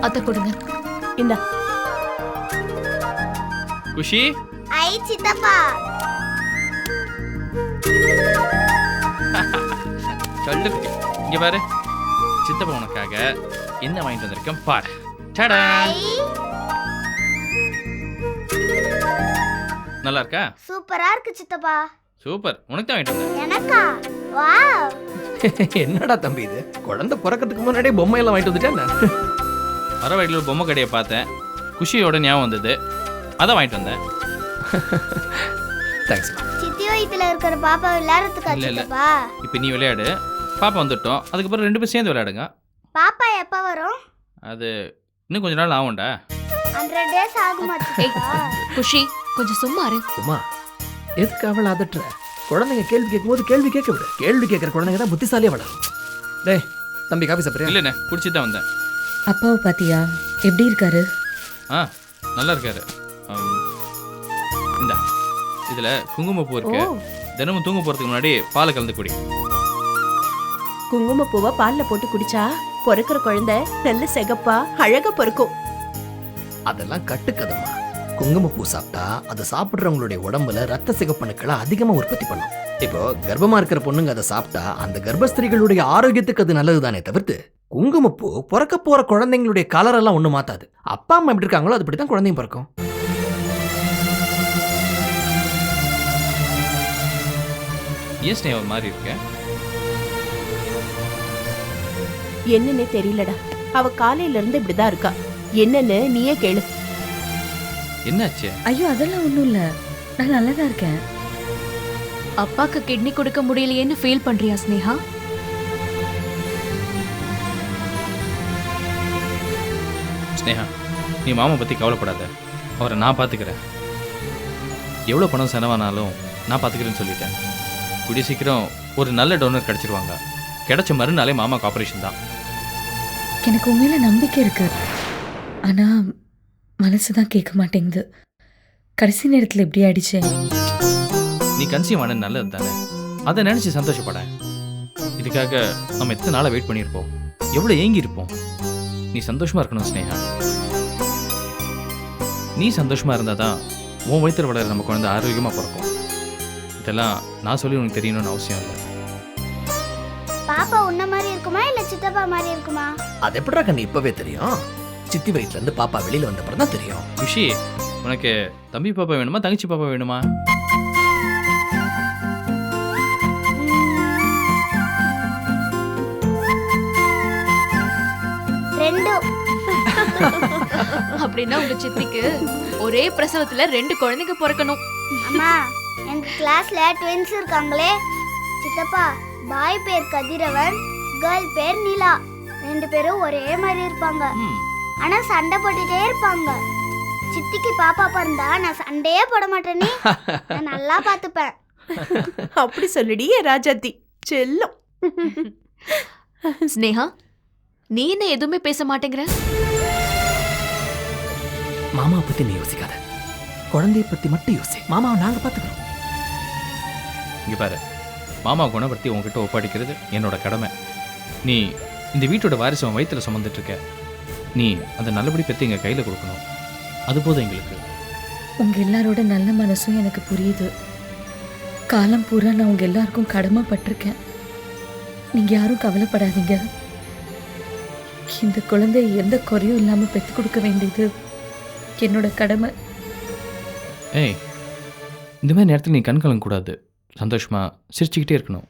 அத்தை கொடுங்க. இந்தா. குஷி ஐ சித்தப்பா. சொல்லு குட்டி. இங்க பாரு, சித்தப்பா உனக்காக என்ன வாங்கிட்டு வந்திருக்கேன் பாரு. டடா. நல்லா இருக்கா? சூப்பரா இருக்கு சித்தப்பா. சூப்பர். உனக்கு தான் வாங்கிட்டு வந்தேன். எனக்கா? வாவ். என்னடா தம்பி இது, குழந்தை பிறக்கிறதுக்கு முன்னாடியே பொம்மை எல்லாம் வாங்கிட்டு வந்துட்டேன். வர வழியில் ஒரு பொம்மை கடையை பார்த்தேன், குஷியோட ஞாபகம் வந்தது, அதான் வாங்கிட்டு வந்தேன். தேங்க்ஸ். சித்தி வயித்துல இருக்கிற பாப்பா விளையாடுறதுக்கா இல்ல, இல்ல. சித்தப்பா? இப்போ நீ விளையாடு, பாப்பா வந்துட்டோம், அதுக்கப்புறம் 2 பேரும் சேர்ந்து விளையாடுங்க. பாப்பா எப்ப வரும்? அது இன்னும் கொஞ்ச நாள் ஆகும்டா. 100 டேஸ் ஆகுமா சித்தப்பா? குஷி கொஞ்சம் சும்மா இரு. உமா, எதுக்கு அவளை அதட்டுற? குழந்தைங்க கேள்வி கேட்கும்போது கேள்வி கேட்க விடு. கேள்வி கேட்குற குழந்தைங்க தான் புத்திசாலியா வளரும். டேய் தம்பி, காபி சாப்பிட்றியா? இல்லைண்ணே, குடிச்சிட்டு தான் வந்தேன். அப்பாவை பாத்தியா, எப்படி இருக்காரு? ஆ, நல்லா இருக்காரு. இந்தா, இதில் குங்குமப்பூ இருக்கு. தினமும் தூங்க போகிறதுக்கு முன்னாடி பாலை கலந்து குடி. குங்குமப்பூவை பால்ல போட்டு குடிச்சா பிறக்கிற குழந்தை நல்ல சிகப்பா அழகா பிறக்கும். அதெல்லாம் கட்டுக்கதம்மா. குங்குமப்பூ சாப்பிட்டா அதை சாப்பிட்றவங்களுடைய உடம்புல ரத்த சிகப்பணுக்களை அதிகமாக உற்பத்தி பண்ணும். இப்போ கர்ப்பமா இருக்கிற பொண்ணுங்க அதை சாப்பிட்டா அந்த கர்ப்பஸ்திரிகளுடைய ஆரோக்கியத்துக்கு அது நல்லது தானே தவிர்த்து குங்குமப்பூ பிறக்க போற குழந்தைங்களுடைய கலர் எல்லாம் ஒன்றும் மாத்தாது. அப்பா அம்மா எப்படி இருக்காங்களோ அது தான் குழந்தையும் பிறக்கும். ஏன் ஸ்னேகா ஒரு மாதிரி இருக்க? என்னன்னே தெரியலடா, அவ காலையில இருந்து இப்படிதான் இருக்கா. என்னன்னு நீயே கேளு. என்னாச்சு? ஐயோ அதெல்லாம் ஒண்ணும் இல்ல, நான் நல்லாதான் இருக்கேன். அப்பாக்கு கிட்னி கொடுக்க முடியலையேன்னு ஃபீல் பண்றியா ஸ்னேகா? ஸ்னேகா, நீ மாமா பற்றி கவலைப்படாத, அவரை நான் பார்த்துக்கிறேன். எவ்வளோ பணம் செலவானாலும் நான் பார்த்துக்கிறேன்னு சொல்லிட்டேன். கூடிய சீக்கிரம் ஒரு நல்ல டோனர் கிடச்சிருவாங்க. கிடைச்ச மறுநாளே மாமாக்கு ஆப்ரேஷன் தான். எனக்கு உண்மையில நம்பிக்கை இருக்கு, ஆனா மனசுதான் கேட்க மாட்டேங்குது. கடைசி நேரத்துல எப்படி ஆயிடுச்சு. நீ கன்சீவ் ஆனது நல்லது தானே, அதை நினச்சி சந்தோஷப்பட. இதுக்காக நம்ம எத்தனை நாளாக வெயிட் பண்ணியிருப்போம், எவ்வளோ ஏங்கி இருப்போம். நீ சந்தோஷமா இருக்கணும் ஸ்னேகா. நீ சந்தோஷமா இருந்தால் தான் உன் வயிற்றுல வளர நம்ம குழந்தை ஆரோக்கியமாக பிறக்கும். இதெல்லாம் நான் சொல்லி உனக்கு தெரியணும்னு அவசியம் இல்லை. பாப்பா உன்ன மாதிரி இருக்குமா இல்ல சித்தப்பா மாதிரி இருக்குமா? அது எப்படா கண்ணு இப்பவே தெரியும்? சித்தி வயிற்றுல இருந்து பாப்பா வெளியில வந்தப்பறம் தான் தெரியும். குஷி, உனக்கு தம்பி பாப்பா வேணுமா தங்கச்சி பாப்பா வேணுமா? ரெண்டும். அப்படின்னா உங்க சித்திக்கு ஒரே பிரசவத்துல 2 குழந்தைங்க பிறக்கணும். அம்மா, எங்க கிளாஸ்ல ட்வின்ஸ் இருக்காங்களே சித்தப்பா. பாய் பேர் கதிரவன், கேர்ள் பேர் நிலா. 2 பேரும் ஒரே மாதிரி இருப்பாங்க, ஆனா சண்டை போட்டுட்டே இருப்பாங்க. சித்திக்கு பாப்பா பிறந்தா நான் சண்டையே போட மாட்டேனே, நான் நல்லா பாத்துப்பேன். அப்படி சொல்லுடி என் ராஜாத்தி செல்லம். ஸ்னேகா, நீ என்ன எதுவுமே பேச மாட்டேங்கிற? மாமாவை பத்தி நீ யோசிக்காத, குழந்தைய பத்தி மட்டும் யோசி. மாமாவை நாங்க பாத்துக்கிறோம். இங்கே பாரு, மாமா குணப்படுத்தி உங்ககிட்ட ஒப்படைக்கிறது என்னோட கடமை. நீ இந்த வீட்டோட வாரிசு உன் வயிற்றுல சுமந்துட்டு இருக்க. நீ அதை நல்லபடி பற்றி எங்கள் கையில் கொடுக்கணும். அது போதும் எங்களுக்கு. உங்க எல்லாரோட நல்ல மனசும் எனக்கு புரியுது. காலம் பூரா நான் உங்க எல்லாருக்கும் கடமைப்பட்டிருக்கேன். நீங்க யாரும் கவலைப்படாதீங்க. இந்த குழந்தை எந்த குறையும் இல்லாம பெத்து கொடுக்க வேண்டியது என்னோட கடமை. ஏய், இந்த மாதிரி நேரத்தில் நீ கண் கலங்கக்கூடாது. சந்தோஷமா சிரிச்சுக்கிட்டே இருக்கணும்.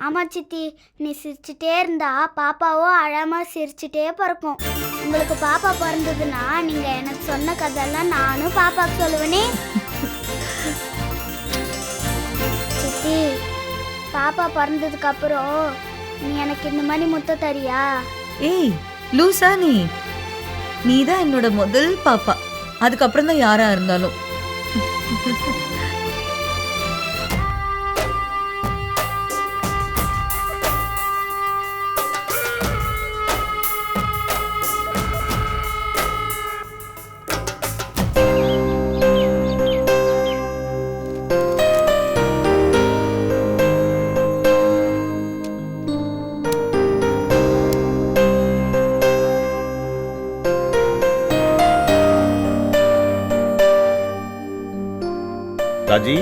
ஆமா சித்தி, நீ சிரிச்சுட்டே இருந்தா பாப்பாவும் அழாம சிரிச்சுட்டே பிறக்கும். உங்களுக்கு பாப்பா பிறந்ததுன்னா நீங்க எனக்கு சொன்ன கதையெல்லாம் நானும் பாப்பாக்கு சொல்லுவேனே. சித்தி, பாப்பா பிறந்ததுக்கு அப்புறம் நீ எனக்கு இந்த மாதிரி முத்த தரியா? ஏய் லூசா, நீதான் என்னோட முதல் பாப்பா, அதுக்கப்புறம் தான் யாரா இருந்தாலும். ராஜி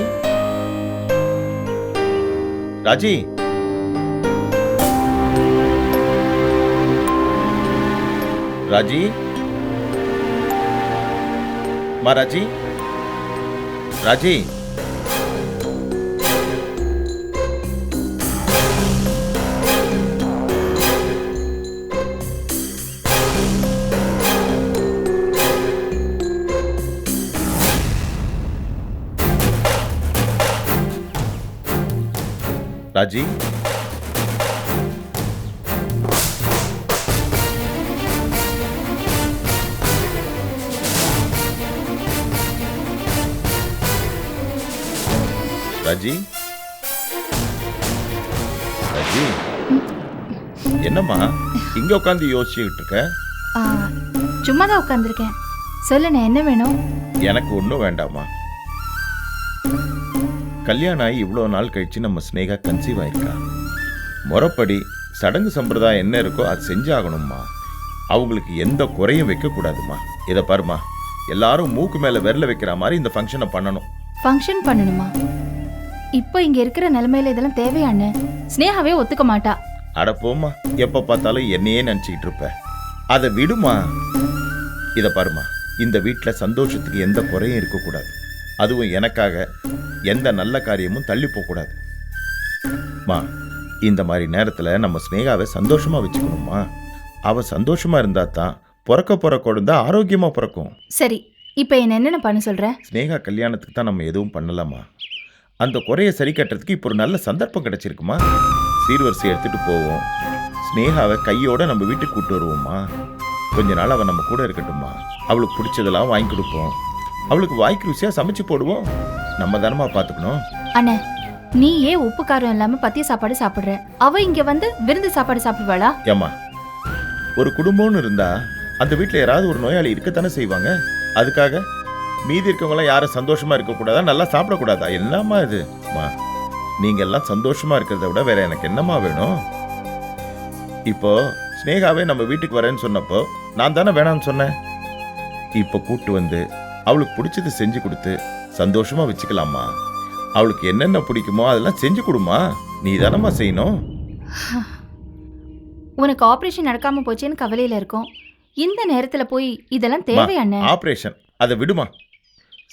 ராஜி ராஜி மா ராஜி ராஜி ராஜி ராஜி ராஜி என்னம்மா இங்க உட்காந்து யோசிச்சுக்கிட்டு இருக்க? சும்மா தான் உட்காந்துருக்கேன். சொல்லுண்ணே, என்ன வேணும்? எனக்கு ஒன்றும் வேண்டாமா. கல்யாணம் ஆகி இவ்வளோ நாள் கழிச்சு நம்ம ஸ்னேகா கன்சீவ் ஆயிருக்கா. முறைப்படி சடங்கு சம்பிரதாயம் என்ன இருக்கோ அது செஞ்சாகணும்மா. அவங்களுக்கு எந்த குறையும் வைக்கக்கூடாதுமா. இதை பாருமா, எல்லாரும் மூக்கு மேலே விரல வைக்கிற மாதிரி இந்த ஃபங்க்ஷனை பண்ணணும். ஃபங்க்ஷன் பண்ணணுமா? இப்போ இங்க இருக்கிற நிலைமையில இதெல்லாம் தேவையாண்ணே? ஸ்னேகாவே ஒத்துக்க மாட்டா. அட போம்மா, எப்போ பார்த்தாலும் என்னையே நினச்சிக்கிட்டு இருப்ப. அதை விடுமா. இதை பாருமா, இந்த வீட்டில் சந்தோஷத்துக்கு எந்த குறையும் இருக்கக்கூடாது. அதுவும் எனக்காக எந்த நல்ல காரியமும் தள்ளி போகக்கூடாது. மா, இந்த மாதிரி நேரத்தில் நம்ம ஸ்னேகாவை சந்தோஷமாக வச்சுக்கணுமா. அவள் சந்தோஷமாக இருந்தால் தான் பிறக்க போகிற குழந்தை ஆரோக்கியமாக பிறக்கும். சரி, இப்போ என்னென்ன பண்ண சொல்ற? ஸ்னேகா கல்யாணத்துக்கு தான் நம்ம எதுவும் பண்ணலாமா. அந்த குறையை சரி கட்டுறதுக்கு இப்போ ஒரு நல்ல சந்தர்ப்பம் கிடைச்சிருக்குமா. சீர்வரிசை எடுத்துகிட்டு போவோம். ஸ்னேகாவை கையோடு நம்ம வீட்டுக்கு கூப்பிட்டு வருவோம்மா. கொஞ்ச நாள் அவள் நம்ம கூட இருக்கட்டும்மா. அவளுக்கு பிடிச்சதெல்லாம் வாங்கி கொடுப்போம். அவளுக்கு வாய்க்கு ருசியாக சமைச்சு போடுவோம். நம்ம தானமா பார்த்துக்கணும். அண்ணே, நீ ஏன் உப்பு காரம் இல்லாமல் பத்திய சாப்பாடு சாப்பிட்ற? அவ இங்கே வந்து விருந்து சாப்பாடு சாப்பிடுவாளா? ஏம்மா, ஒரு குடும்பம்னு இருந்தா அந்த வீட்டில் யாராவது ஒரு நோயாளி இருக்கத்தானே செய்வாங்க. அதுக்காக மீதி இருக்கவங்களாம் யாரும் சந்தோஷமா இருக்கக்கூடாதா, நல்லா சாப்பிடக்கூடாதா? என்னம்மா இதுமா, நீங்க எல்லாம் சந்தோஷமா இருக்கிறத விட வேற எனக்கு என்னம்மா வேணும்? இப்போ ஸ்னேகாவே நம்ம வீட்டுக்கு வரேன்னு சொன்னப்போ நான் தானே வேணான்னு சொன்னேன். இப்போ கூட்டு வந்து அவளுக்கு பிடிச்சது செஞ்சு கொடுத்து சந்தோஷமா வச்சுக்கலாமா. அவளுக்கு என்னென்ன பிடிக்குமோ அதெல்லாம் செஞ்சு கொடுமா. நீ தானம்மா செய்யணும். உனக்கு ஆபரேஷன் நடக்காம போச்சேன்னு கவலையில இருக்கும். இந்த நேரத்துல போய் இதெல்லாம் தேவையாண்ணே? ஆபரேஷன் அதை விடுமா.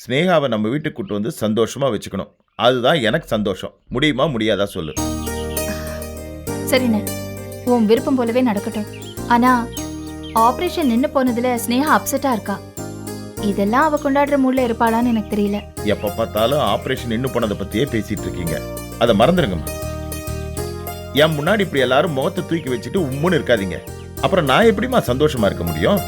ஸ்னேகாவை நம்ம வீட்டுக்கு கூட்டு வந்து சந்தோஷமா வச்சுக்கணும். அதுதான் எனக்கு சந்தோஷம். முடியுமா முடியாதா சொல்லு. சரிண்ணே, உன் விருப்பம் போலவே நடக்கட்டும். ஆனா ஆபரேஷன் நின்று போனதுல ஸ்னேகா அப்செட்டா இருக்கா. இதெல்லாம் அவ கொண்டாடுற மூட்ல இருப்பாளான்னு எனக்கு தெரியல. எப்ப பார்த்தாலும் ஆபரேஷன் நின்று போனதை பத்தியே பேசிட்டு இருக்கீங்க. அதை மறந்துடுங்கம்மா. என் முன்னாடி இப்படி எல்லாரும் முகத்தை தூக்கி வச்சுட்டு உம்முன்னு இருக்காதீங்க. அப்புறம் நான் எப்படிமா சந்தோஷமா இருக்க முடியும்?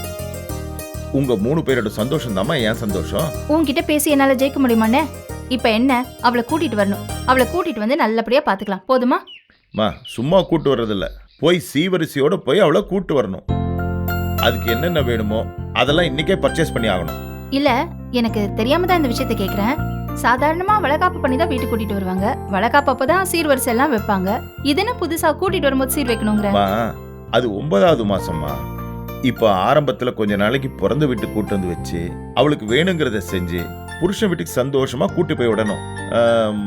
உங்க 3 பேரோட சந்தோஷம் தாம்மா என் சந்தோஷம். உன்கிட்ட பேசி என்னால ஜெயிக்க முடியுமாண்ணே? இப்ப என்ன, அவளை கூட்டிட்டு வரணும். அவளை கூட்டிட்டு வந்து நல்லபடியா பாத்துக்கலாம், போதுமா? மா, சும்மா கூட்டு வர்றதில்ல, போய் சீவரிசையோட போய் அவளை கூட்டு வரணும். அதுக்கு என்னென்ன வேணுமோ அதெல்லாம் இன்னைக்கே பர்ச்சேஸ் பண்ணி ஆகணும். இல்ல, எனக்கு தெரியாம தான் இந்த விஷயத்தை கேக்குறேன். சாதாரணமா வளகாப்பு பண்ணி தான் வீட்டுக்கு கூட்டிட்டு வருவாங்க. வளகாப்பு அப்பதான் சீர்வரிசை எல்லாம் வைப்பாங்க. இது என்ன புதுசா கூட்டிட்டு வரும்போது சீர் வைக்கணுங்கிற? அது 9வது மாசம்மா. இப்போ ஆரம்பத்துல கொஞ்ச நாளைக்கு பிறந்த வீட்டுக்கு கூட்டு வந்து வச்சு அவளுக்கு வேணுங்கிறத செஞ்சு புருஷன் வீட்டுக்கு சந்தோஷமா கூட்டி போய் விடணும்.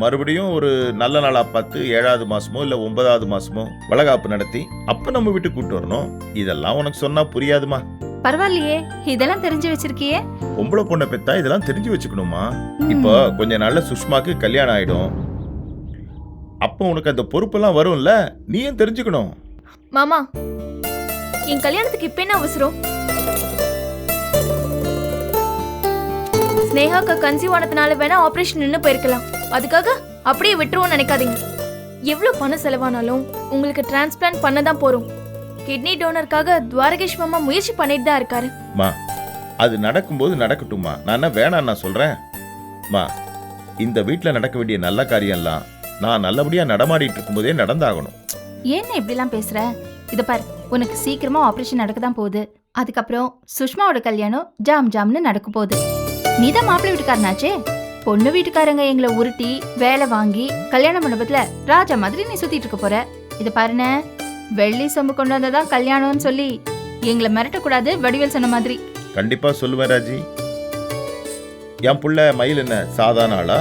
மறுபடியும் ஒரு நல்ல நாளா பார்த்து 7வது மாசமோ இல்ல 9வது மாசமோ வளகாப்பு நடத்தி அப்ப நம்ம வீட்டுக்கு கூட்டு வரணும். இதெல்லாம் உனக்கு சொன்னா புரியாதுமா. பரவாயில்லையே, இதெல்லாம் தெரிஞ்சு வச்சிருக்கியே. பொம்பளை பொண்ணை பெத்தா இதெல்லாம் தெரிஞ்சு வச்சுக்கணுமா. இப்போ கொஞ்ச நாள்ல சுஷ்மாக்கு கல்யாணம் ஆயிடும். அப்போ உனக்கு அந்த பொறுப்பெல்லாம் வரும்ல, நீயும் தெரிஞ்சுக்கணும். மாமா, என் கல்யாணத்துக்கு இப்ப என்ன அவசரம்? ஸ்னேகாக்கு கன்சீவ் ஆனதுனால வேணா ஆபரேஷன் நின்று போயிருக்கலாம். அதுக்காக அப்படியே விட்டுருவோம் நினைக்காதீங்க. எவ்வளவு பணம் செலவானாலும் உங்களுக்கு டிரான்ஸ்பிளான்ட் பண்ண தான் போறோம். கிட்னி டோனருக்காக துவாரகேஷ் மாமா முயற்சி பண்ணிட்டு தான் இருக்காரு. மா, அது நடக்கும்போது நடக்கட்டும்மா. நான் என்ன வேணாம் நான் சொல்றேன். மா, இந்த வீட்டில் நடக்க வேண்டிய நல்ல காரியம்லாம் நான் நல்லபடியா நடமாடிட்டு இருக்கும்போதே நடந்தாகணும். ஏன் இப்படிலாம் பேசுற? இத பாரு, உனக்கு சீக்கிரமா ஆபரேஷன் நடக்க தான் போகுது. அதுக்கப்புறம் சுஷ்மாவோட கல்யாணம் ஜாம் ஜாம்னு நடக்க போகுது. நீதான் மாப்பிள்ளை வீட்டுக்காரனாச்சே. பொண்ணு வீட்டுக்காரங்க எங்களை உருட்டி வேலை வாங்கி கல்யாண மண்டபத்துல ராஜா மாதிரி நீ சுத்திட்டு இருக்க போற. இத பாருன, வெள்ளி சொம்பு கொண்டு வந்ததான் கல்யாணம்னு சொல்லி எங்களை மிரட்டக்கூடாது. வடிவேல் சொன்ன மாதிரி. கண்டிப்பா சொல்லுவேன் ராஜி. என் புள்ள மயில் என்ன சாதாரண ஆளா?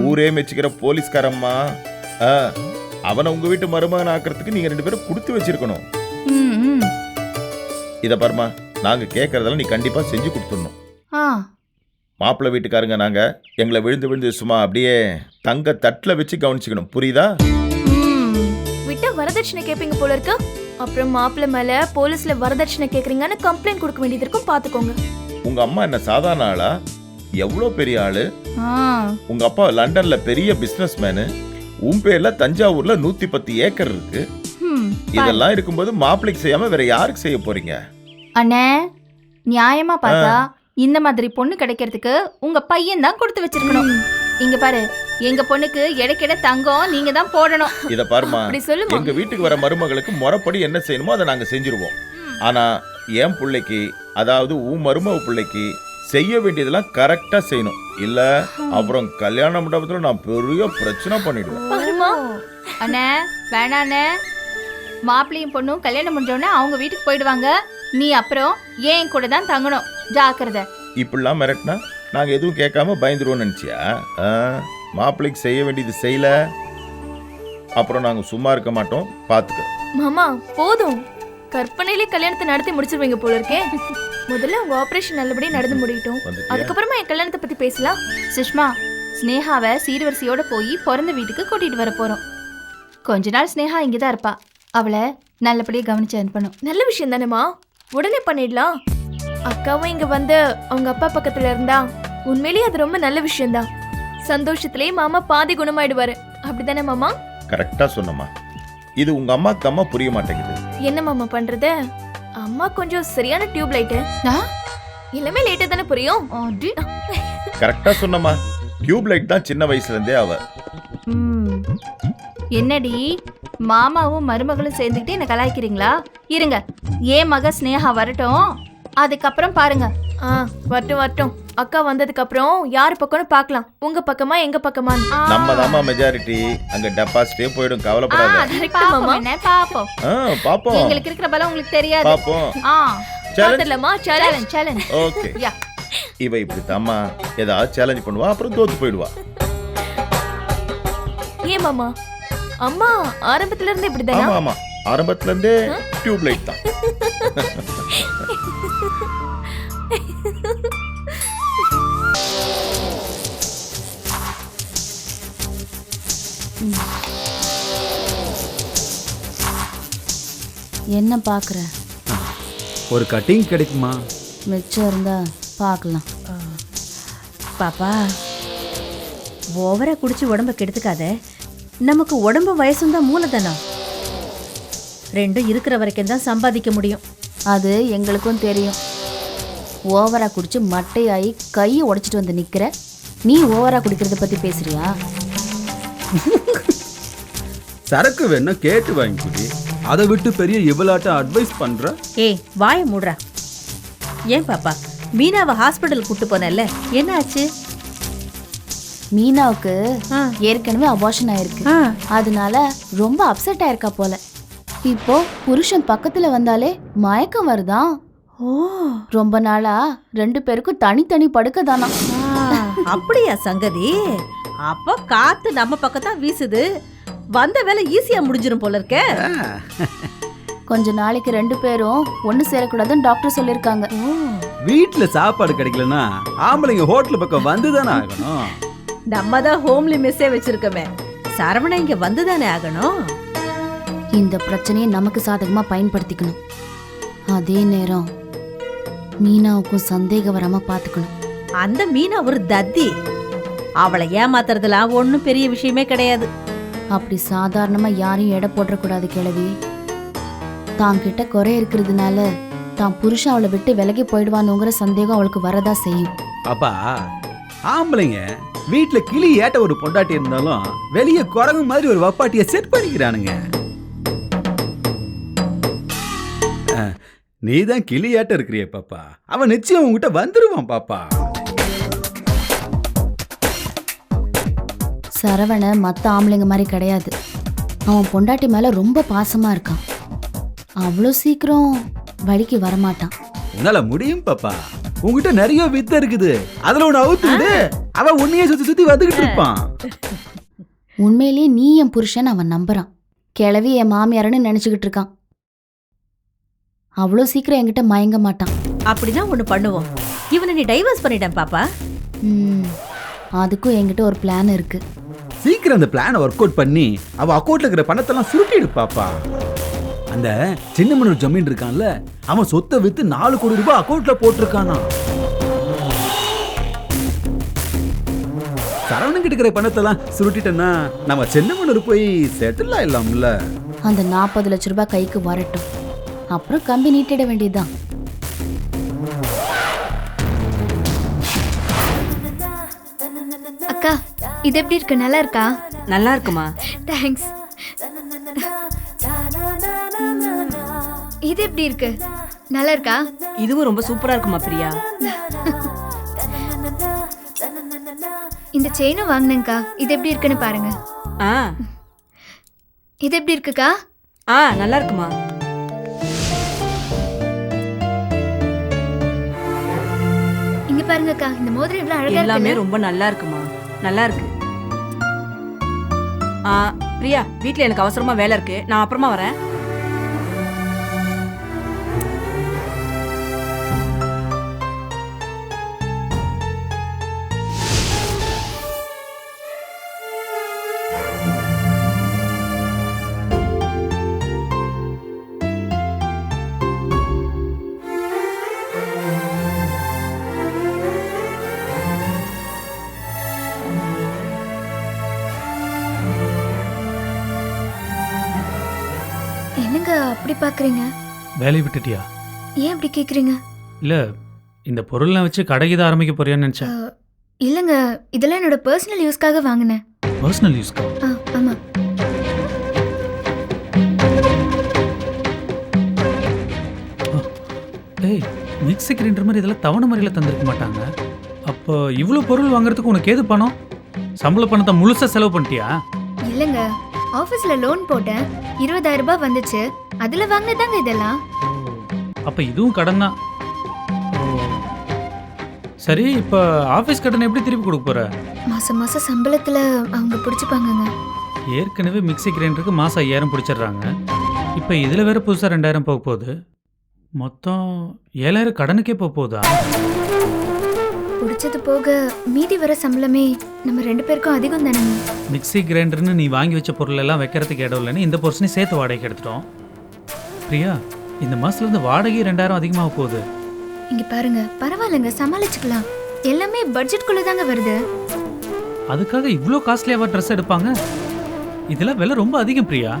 ஊரே மெச்சுக்கிற போலீஸ்காரம்மா. ஆ, அவனை உங்க வீட்டு மருமகன் ஆக்கிறதுக்கு நீங்க 2 பேரும் கொடுத்து வச்சிருக்கணும். ம், ம். இத பாருமா, நாங்க கேட்கறதெல்லாம் நீ கண்டிப்பா செஞ்சு கொடுத்துடணும். ஆ, மாப்பிள்ளை வீட்டுக்காரங்க நாங்க எங்களை விழுந்து விழுந்து சும்மா அப்படியே தங்க தட்டுல வச்சு கவனிச்சுக்கணும், புரியுதா? ம். விட்டா வரதட்சணை கேட்பீங்க போல இருக்கு. அப்புறம் மாப்பிள்ளை மேல போலீஸ்ல வரதட்சணை கேக்குறீங்கன்னு கம்ப்ளைண்ட் கொடுக்க வேண்டியது இருக்கும், பாத்துக்கோங்க. உங்க அம்மா என்ன சாதாரண ஆளா? எவ்வளோ பெரிய ஆளு. ஆ. உங்க அப்பா லண்டன்ல பெரிய பிசினஸ் மேனு. உன் பேர்ல தஞ்சாவூர்ல 110 ஏக்கர் இருக்கு. ம். இதெல்லாம் இருக்கும்போது மாப்பிள்ளைக்கு செய்யாம வேற யாருக்கு செய்ய போறீங்க? அண்ணே, நியாயமா பார்த்தா இந்த மாதிரி பொண்ணு கிடைக்கிறதுக்கு உங்க பையன் தான் கொடுத்து வச்சிருக்கணும். இங்க பாரு, எங்க பொண்ணுக்கு எடைக்கிட தங்கம் நீங்க தான் போடணும். இத பாருமா, அப்படி சொல்லுமா. எங்க வீட்டுக்கு வர மருமகளுக்கு முறைப்படி என்ன செய்யணுமோ அதை நாங்க செஞ்சிருவோம். ஆனா என் பிள்ளைக்கு, அதாவது உன் மருமக பிள்ளைக்கு செய்ய வேண்டியதெல்லாம் கரெக்டா செய்யணும். இல்ல அப்புறம் கல்யாண மண்டபத்துல நான் பெரிய பிரச்சனை பண்ணிடுவேன். பாருமா. அண்ணே, வேணாண்ணே. மாப்பிள்ளையும் பொண்ணும் கல்யாணம் முடிஞ்சோடனே அவங்க வீட்டுக்கு போயிடுவாங்க. நீ அப்புறம் ஏன் கூட தான் தங்கணும், ஜாக்கிரதை. இப்படிலாம் மிரட்டினா நாங்க எதுவும் கேட்காம பயந்துருவோம் நினைச்சியா? மாப்பிள்ளைக்கு செய்ய வேண்டியது செய்யல, அப்புறம் நாங்க சும்மா இருக்க மாட்டோம், பாத்துக்க. மாமா போதும், கற்பனையிலே கல்யாணத்தை நடத்தி முடிச்சிருவீங்க போல இருக்கே. முதல்ல உங்க ஆபரேஷன் நல்லபடியா நடந்து முடியட்டும், வந்துட்டியா? அதுக்கப்புறமா என் கல்யாணத்தை பத்தி பேசலாம். சுஷ்மா, ஸ்னேகாவை சீர்வரிசையோட போய் பிறந்த வீட்டுக்கு கூட்டிட்டு வர போறோம். கொஞ்ச நாள் ஸ்னேகா இங்கதான் இருப்பா. அவளை நல்லபடியா கவனிச்சு அனுப்பணும். நல்ல விஷயம் தானேமா, உடனே பண்ணிடலாம். அக்காவும் இங்க வந்து அவங்க அப்பா பக்கத்துல இருந்தா உண்மையிலேயே அது ரொம்ப நல்ல விஷயம்தான். சந்தோஷத்திலேயே மாமா பாதி குணமாயிடுவாரு. அப்படிதானே மாமா? கரெக்டா சொன்னம்மா. இது உங்க அம்மாக்கு தாம்மா புரிய மாட்டேங்குது. என்ன மாமா பண்றது, அம்மா கொஞ்சம் சரியான டியூப் லைட்டு. ஆ? எல்லாமே லேட்டா தானே புரியும். அடி. கரெக்டா சொன்னம்மா. டியூப் லைட் தான் சின்ன வயசுல இருந்தே அவ. ம். என்னடி, மாமாவும் மருமகளும் சேர்ந்துக்கிட்டு என்ன கலாய்க்கிறீங்களா? இருங்க, ஏன் மக ஸ்னேகா வரட்டும், அதுக்கப்புறம் பாருங்க. வரட்டும் வரட்டும். அக்கா வந்ததுக்கு அப்புறம் யாரு பக்கம்னு பார்க்கலாம், உங்க பக்கமா எங்க பக்கமா. நம்ம தாமா மெஜாரிட்டி, அங்க டெபாசிட்டே போயிடும், கவலைப்படாத. பாப்போம். பாப்போம், எங்களுக்கு இருக்கிற பலம் உங்களுக்கு தெரியாது. பாப்போம். பாத்துடலாமா? சேலஞ்ச். சேலஞ்ச். ஓகே. யா. இவ இப்படி தாமா ஏதாவது சேலஞ்ச் பண்ணுவா, அப்புறம் தோத்து போயிடுவா. ஏன் மாமா, அம்மா ஆரம்பத்துல இருந்து இப்படிதானா? ஆமா ஆமா, ஆரம்பத்துல இருந்தே டியூப் லைட் தான். என்ன பாக்குற? ஒரு கட்டிங் கிடைக்குமா? மிச்சம் இருந்தா பார்க்கலாம். பாப்பா, ஓவரா குடிச்சு உடம்ப கெடுத்துக்காத. நமக்கு உடம்பு வயசும் தான் மூலதனம். ரெண்டும் இருக்கிற வரைக்கும் தான் சம்பாதிக்க முடியும். அது எங்களுக்கும் தெரியும். ஓவரா குடிச்சு மட்டையாயி கையை உடைச்சிட்டு வந்து நிக்கிற நீ ஓவரா குடிக்கிறத பத்தி பேசுறியா? சரக்கு வேணா கேட்டு வாங்கி குடி, அதை விட்டு பெரிய இவளாட்ட அட்வைஸ் பண்ற. ஏய், வாய மூடுறா. ஏன் பாப்பா, மீனாவை ஹாஸ்பிட்டல் கூட்டு போனல, என்ன ஆச்சு? மீனாவுக்கு ஏற்கனவே அபார்ஷன் ஆயிருக்கு. அதனால ரொம்ப அப்செட் ஆயிருக்கா போல. இப்போ புருஷன் பக்கத்துல வந்தாலே மயக்கம் வருதான். ஓ, ரொம்ப நாளா 2 பேருக்கும் தனித்தனி படுக்க தானா. அப்படியா சங்கதி? அப்போ காத்து நம்ம பக்கம் தான் வீசுது. வந்த வேலை ஈஸியா முடிஞ்சிரும் போல இருக்க. கொஞ்ச நாளைக்கு 2 பேரும் ஒண்ணு சேரக்கூடாதுன்னு டாக்டர் சொல்லிருக்காங்க. வீட்டுல சாப்பாடு கிடைக்கலன்னா ஆம்பளைங்க ஹோட்டல் பக்கம் வந்துதானே ஆகணும். நம்ம தான் ஹோம்லி மெஸ்ஸே வச்சிருக்கோமே, சரவணா இங்க வந்துதானே ஆகணும். இந்த பிரச்சனையை நமக்கு சாதகமா பயன்படுத்திக்கணும். அதே நேரம் மீனாவுக்கும் சந்தேகம் வராம பாத்துக்கணும். அந்த மீனா ஒரு தத்தி. அவளை ஏமாத்துறதுலாம் ஒன்றும் பெரிய விஷயமே கிடையாது. அப்படி சாதாரணமா யாரையும் எடை போடக்கூடாது கிழவி. தாங்கிட்ட குறை இருக்கிறதுனால தான் புருஷன் அவளை விட்டு விலகி போயிடுவானுங்கிற சந்தேகம் அவளுக்கு வரதா செய்யும். அப்பா, ஆம்பளைங்க வீட்டுல கிளி ஏட்ட ஒரு பொண்டாட்டி இருந்தாலும் வெளியே குரங்கு மாதிரி ஒரு வப்பாட்டிய செட் பண்ணிக்கிறானுங்க. நீ தான் கிளி ஏட்ட இருக்கிறிய பாப்பா, அவன் நிச்சயம் உங்ககிட்ட வந்துருவான் பாப்பா. சரவண மற்ற ஆம்பளைங்க மாதிரி கிடையாது. அவன் பொண்டாட்டி மேல ரொம்ப பாசமா இருக்கான். அவ்வளோ சீக்கிரம் வழிக்கு வரமாட்டான். உன்னால முடியும் பாப்பா. உங்ககிட்ட நிறைய வித்தை இருக்குது, அதுல ஒண்ணு அவுத்து விடு. அவன் உன்னையே சுத்தி சுத்தி வந்துகிட்டு இருப்பான். உண்மையிலேயே நீ என் புருஷன் அவன் நம்புறான். கிளவி என் மாமியாரன்னு நினைச்சுக்கிட்டு இருக்கான். அவ்வளோ சீக்கிரம் என்கிட்ட மயங்க மாட்டான். அப்படிதான் ஒண்ணு பண்ணுவோம். இவனை நீ டைவர்ஸ் பண்ணிட்டேன் பாப்பா. அதுக்கும் என்கிட்ட ஒரு பிளான் இருக்கு. சீக்கிரம் அந்த பிளானை ஒர்க் அவுட் பண்ணி அவ அக்கௌண்ட்ல இருக்கிற பணத்தெல்லாம் சுருட்டிடு பாப்பா. அந்த சின்னமனூர் ஜமீன் இருக்கான்ல, அவன் சொத்தை வித்து 4 கோடி ரூபாய் அக்கௌண்ட்ல போட்டிருக்கானா. சரவணன் கிட்ட இருக்கிற பணத்தெல்லாம் சுருட்டிட்டேன்னா நம்ம சின்னமனூர் போய் செட்டில் ஆயிடலாம்ல. அந்த 40 லட்சம் ரூபாய் கைக்கு வரட்டும், அப்புறம் கம்பி நீட்டிட வேண்டியதுதான். அக்கா இது எப்படி இருக்கு? நல்லா இருக்கா? நல்லா இருக்குமா? தேங்க்ஸ். இது எப்படி இருக்கு? நல்லா இருக்கா? இதுவும் ரொம்ப சூப்பரா இருக்குமா பிரியா? இந்த செயினும் வாங்கினேங்க்கா. இது எப்படி இருக்குன்னு பாருங்க. இது எப்படி இருக்குக்கா? நல்லா இருக்குமா? இங்க பாருங்கக்கா, இந்த மோதிரம் எவ்வளவு அழகா இருக்கு. எல்லாமே ரொம்ப நல்லா இருக்குமா. நல்லா இருக்கு. பிரியா, வீட்ல எனக்கு அவசரமா வேலை இருக்கு, நான் அப்புறமா வரேன். என்னங்க அப்படி பாக்குறீங்க? வேலையை விட்டுட்டியா? ஏன் அப்படி கேக்குறீங்க? இல்ல, இந்த பொருள்லாம் வச்சு கடைக்கு தான் ஆரம்பிக்க போறியான்னு நினைச்சேன். இல்லங்க, இதெல்லாம் என்னோட பர்சனல் யூஸ்க்காக வாங்கினேன். பர்சனல் யூஸ்க்கா? ஆமா. ஏய், மிக்ஸி கிரைண்டர் மாதிரி இதெல்லாம் தவணை முறையில் தந்திருக்க மாட்டாங்க. அப்போ இவ்வளோ பொருள் வாங்குறதுக்கு உனக்கு ஏது பணம்? சம்பள பணத்தை முழுசா செலவு பண்ணிட்டியா? இல்லங்க, ஆபீஸ்ல லோன் போட்டேன், 20,000 ரூபாய் வந்துச்சு, அதுல வாங்கினதாங்க இதெல்லாம். அப்ப இதுவும் கடன் தான். சரி, இப்ப ஆபீஸ் கடன் எப்படி திருப்பி கொடுக்க போற? மாசம் மாசம் சம்பளத்துல அவங்க பிடிச்சுப்பாங்கங்க. ஏற்கனவே மிக்ஸி கிரைண்டருக்கு மாசம் 5000 பிடிச்சிடுறாங்க. இப்ப இதுல வேற புதுசா 2000 போக போகுது. மொத்தம் 7000 கடனுக்கே போக போகுதா? பிடிச்சது போக மீதி வர சம்பளமே நம்ம 2 பேருக்கும் அதிகம் தானேங்க. மிக்ஸி கிரைண்டர்னு நீ வாங்கி வச்ச பொருள் எல்லாம் வைக்கிறதுக்கு இடம் இல்லைன்னு இந்த பொருஷனை சேர்த்து வாடகைக்கு எடுத்துட்டோம். பிரியா, இந்த மாசத்துல இருந்து வாடகை 2000 அதிகமாக போகுது. இங்க பாருங்க, பரவாயில்லைங்க, சமாளிச்சுக்கலாம். எல்லாமே பட்ஜெட்குள்ள தாங்க வருது. அதுக்காக இவ்வளோ காஸ்ட்லியாவா ட்ரெஸ் எடுப்பாங்க? இதெல்லாம் விலை ரொம்ப அதிகம் பிரியா.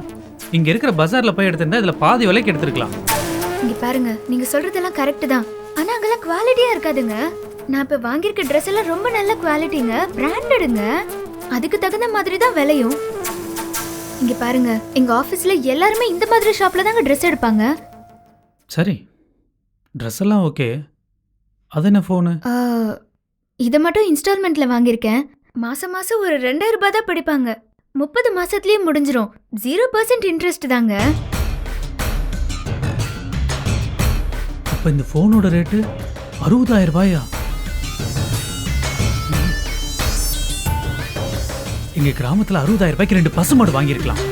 இங்க இருக்கிற பஜார்ல போய் எடுத்திருந்தா இதுல பாதி விலைக்கு எடுத்துருக்கலாம். இங்க பாருங்க, நீங்க சொல்றதெல்லாம் கரெக்ட் தான், ஆனா அங்கெல்லாம் குவாலிட்டியா இருக்காதுங்க. நான் இப்ப வாங்கியிருக்க ட்ரெஸ் எல்லாம் ரொம்ப நல்ல குவாலிட்டிங்க, பிராண்டடுங்க. அதுக்கு தகுந்த மாதிரி தான் விலையும். இங்க பாருங்க, எங்க ஆபீஸ்ல எல்லாருமே இந்த மாதிரி ஷாப்ல தாங்க ட்ரெஸ் எடுப்பாங்க. சரி, ட்ரெஸ் எல்லாம் ஓகே. அது என்ன ஃபோனு? இதை மட்டும் இன்ஸ்டால்மெண்ட்ல வாங்கியிருக்கேன். மாசம் மாசம் ஒரு 2000 ரூபாய் தான் பிடிப்பாங்க. 30 மாசத்துலயே முடிஞ்சிரும். 0% இன்ட்ரெஸ்ட் தாங்க. அப்ப இந்த ஃபோனோட ரேட்டு 60,000 ரூபாயா? எங்க கிராமத்துல 60,000 ரூபாய்க்கு 2 பசுமாடு வாங்கியிருக்கலாம்.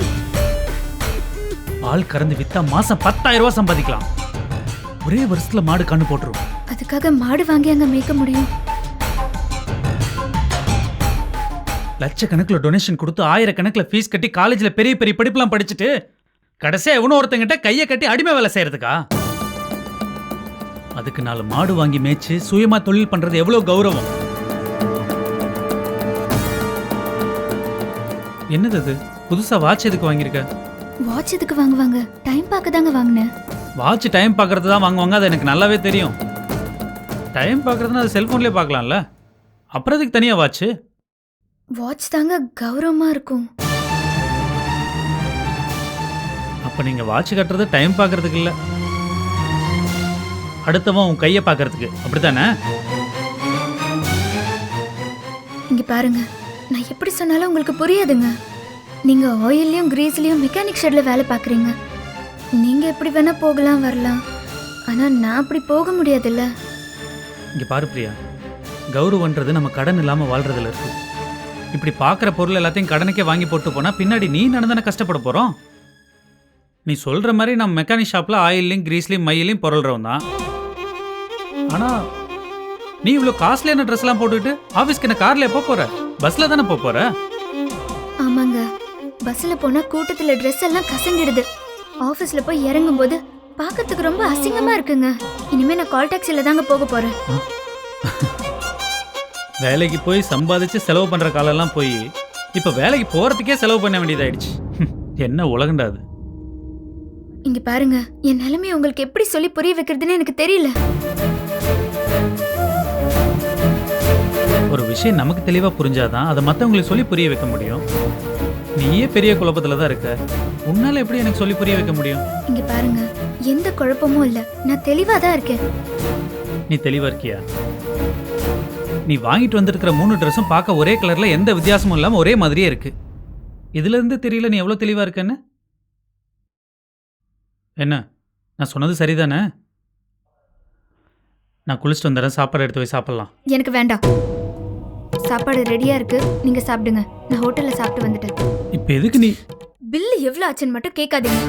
பால் கறந்து வித்தா மாசம் 10,000 ரூபாய் சம்பாதிக்கலாம். ஒரே வருஷத்துல மாடு கண்ணு போட்டுரும். அதுக்காக மாடு வாங்கி அங்க மேய்க்க முடியும்? லட்சக்கணக்கில் டொனேஷன் கொடுத்து 1000கணக்கில் ஃபீஸ் கட்டி காலேஜ்ல பெரிய பெரிய படிப்புலாம் படிச்சுட்டு கடைசியா எவனோ ஒருத்தங்கிட்ட கையை கட்டி அடிமை வேலை செய்யறதுக்கா? அதுக்கு 4 மாடு வாங்கி மேய்ச்சு சுயமா தொழில் பண்றது எவ்வளவு கௌரவம். என்னது அது? புதுசா வாட்ச் எதுக்கு வாங்கியிருக்க? வாட்ச் எதுக்கு வாங்குவாங்க? டைம் பார்க்க தாங்க வாங்கினேன். வாட்ச் டைம் பார்க்கறது தான் வாங்குவாங்க, அது எனக்கு நல்லாவே தெரியும். டைம் பார்க்கறதுனா அது செல்போன்லேயே பார்க்கலாம்ல, அப்புறம் அதுக்கு தனியாக வாட்ச்? வாட்ச் தாங்க கௌரவமா இருக்கும். அப்போ நீங்கள் வாட்ச் கட்டுறது டைம் பார்க்கறதுக்கு இல்லை, அடுத்தவன் உன் கையை பார்க்கறதுக்கு, அப்படித்தானே? இங்க பாருங்க, நான் எப்படி சொன்னாலும் உங்களுக்கு புரியாதுங்க. நீங்க ஆயில்லையும் கிரீஸ்லயும் மெக்கானிக் ஷெட்ல வேலை பார்க்குறீங்க. நீங்க எப்படி வேணா போகலாம் வரலாம், ஆனா நான் அப்படி போக முடியாதுல்ல. இங்கே பாரு பிரியா, கௌரவன்றது நம்ம கடன் இல்லாமல் வாழ்றதுல இருக்கு. இப்படி பார்க்குற பொருள் எல்லாத்தையும் கடனுக்கே வாங்கி போட்டு போனால் பின்னாடி நீ நடந்தானே கஷ்டப்பட போகிறோம். நீ சொல்கிற மாதிரி நம்ம மெக்கானிக் ஷாப்பில் ஆயிலையும் கிரீஸ்லையும் மையிலையும் பொருள்றவன் தான். ஆனால் நீ இவ்வளோ காஸ்ட்லியான ட்ரெஸ்லாம் போட்டுக்கிட்டு ஆஃபீஸ்க்கு என்ன காரில் எப்போ போகிற? பஸ்ஸில் தானே போகிற? ஆமாங்க, பஸ்ஸில் போனால் கூட்டத்தில் ட்ரெஸ் எல்லாம் கசங்கிடுது. ஆஃபீஸில் போய் இறங்கும்போது பார்க்கறதுக்கு ரொம்ப அசிங்கமாக இருக்குங்க. இனிமேல் நான் கால் டாக்ஸியில் தாங்க போக போகிறேன். வேலைக்கு போய் சம்பாதிச்சு செலவு பண்ணுற காலெல்லாம் போய் இப்போ வேலைக்கு போகிறதுக்கே செலவு பண்ண வேண்டியதாயிடுச்சு. என்ன உலகண்டா அது? இங்க பாருங்க, என் நிலைமையை உங்களுக்கு எப்படி சொல்லி புரிய வைக்கிறதுன்னு எனக்கு தெரியல. ஒரு விஷயம் நமக்கு தெளிவாக புரிஞ்சாதான் அதை மற்றவங்களுக்கு சொல்லி புரிய வைக்க முடியும். நீயே பெரிய குழப்பத்தில் தான் இருக்க, உன்னால எப்படி எனக்கு சொல்லி புரிய வைக்க முடியும்? இங்க பாருங்க, எந்த குழப்பமும் இல்ல, நான் தெளிவா தான் இருக்கேன். நீ தெளிவா இருக்கியா? நீ வாங்கிட்டு வந்திருக்கிற 3 ட்ரெஸ்ஸும் பார்க்க ஒரே கலர்ல எந்த வித்தியாசமும் இல்லாமல் ஒரே மாதிரியே இருக்கு. இதுல இருந்து தெரியல நீ எவ்வளோ தெளிவா இருக்கன்னு. என்ன, நான் சொன்னது சரிதானே? நான் குளிச்சுட்டு வந்துடுறேன், சாப்பாடு எடுத்து போய் சாப்பிடலாம். எனக்கு வேண்டாம், சாப்பாடு ரெடியா இருக்கு, நீங்க சாப்பிடுங்க. நான் ஹோட்டல்ல சாப்பிட்டு வந்துட்டேன். இப்போ எதுக்கு நீ பில்லு எவ்வளவு ஆச்சுன்னு மட்டும் கேட்காதீங்க.